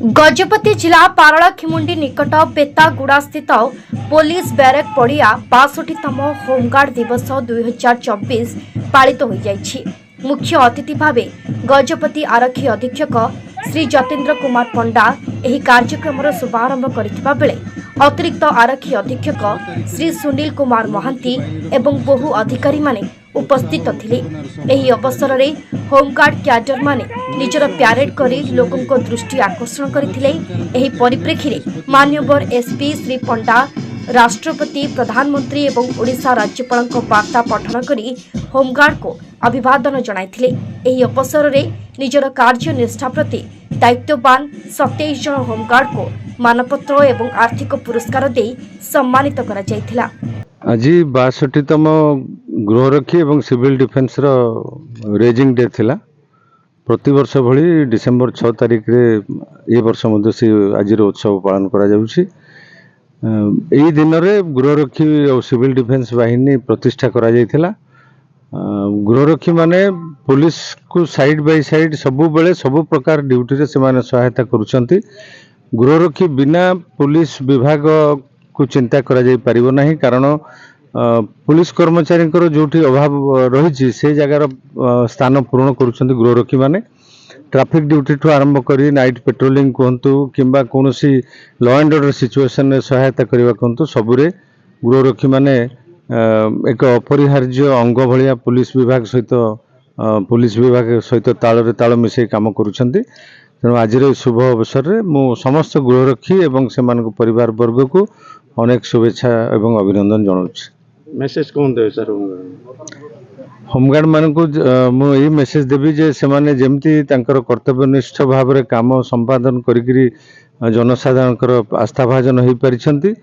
गजपति जिला पारलाखिमुंडी निकट बेतागुड़ा स्थित पुलिस बैरक पड़िया 62तम होमगार्ड दिवस 2024 पालित हो जाइछि। मुख्य अतिथि भावे गजपति आरक्षी अधीक्षक श्री जतेन्द्र कुमार पंडा एही कार्यक्रम शुभारंभ करथिबा बेले अतिरिक्त आरक्षी अधीक्षक श्री सुनील कुमार महांती एवं बहु अधिकारी माने उपस्थित थिले। एही अवसर रे होमगार्ड क्याडर माने निजर प्यारेड करी लोकों को दृष्टि आकर्षण करथिले। एही परिप्रेक्षी रे मान्यवर एसपी श्री पंडा राष्ट्रपति प्रधानमंत्री एवं ओडिशा राज्यपाल वार्ता पठन करी होमगार्ड को अभिवादन जणाइथिले। एही अवसर रे निजर कार्य निष्ठा प्रति दायित्ववान 27 जन होमगार्ड को मानपत्र एवं आर्थिक पुरस्कार दे सम्मानित करा जायथिला। आज 62तम गृहरक्षी एवं सिविल डिफेन्स रेजिंग डे थिला। प्रति वर्ष भली डिसेम्बर 6 तारिख रे ए वर्ष मध्य से आज उत्सव पालन करा जाउछि। एही दिन रे गृहरक्षी और सिविल डिफेन्स बाहिनी प्रतिष्ठा करा जायथिला। गृहरक्षी माने पुलिस को साइड बाय साइड सबु बेले सबु प्रकार ड्यूटी रे से माने सहायता करूछंती। गृहरक्षी बिना पुलिस विभाग को चिंता करा जाय परिबो नाही, कारण पुलिस कर्मचारी जोठी अभाव रही से जगार स्थान पूर्ण करुछंती गृहरक्षी माने। ट्रैफिक ड्यूटी ठू आरंभ करी नाइट पेट्रोलिंग कहतु किंबा कोनोसी लॉ एंड ऑर्डर सिचुएशन रे सहायता करबा कहतु सबुरे गृहरक्षी माने एक अपरिहार्य अंग भलिया पुलिस विभाग सहित ताल ताल मिसई काम करुछंती। तेणु आज शुभ अवसर में मु समस्त गृहरक्षी एवं से परिवार वर्ग को अनेक शुभेच्छा एवं अभिनंदन जनाऊँ। मेसेज कौन दे सर होमगार्ड मान को मु यही मेसेज देवी जे से माने जेमती तांकर कर्तव्यनिष्ठ भाव में काम संपादन करी जनसाधारण आस्थाभाजन हो पारिछंती,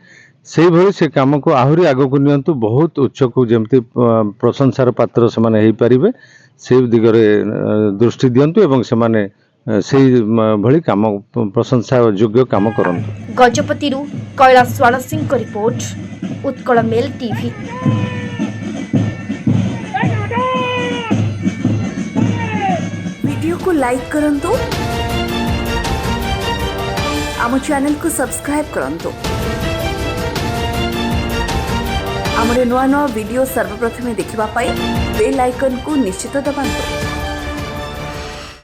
से भली से काम को आहुरी आगो को नियंतु बहुत उच्च को जेमती प्रशंसार पात्र से माने हो पारिबे से दिगरे दृष्टि दियंतु एवं से माने सेही भली काम प्रशंसा योग्य काम करंतु। गजपति कैलाश स्वाल सिंह को report, Utkal mail TV. Video को लाइक करंतु, आम चैनल को सब्सक्राइब करंतु, आमरे नुआ नुआ वीडियो सर्वप्रथमे देखिबा पाई बेल आइकन को निश्चित दबाନ୍ତୁ।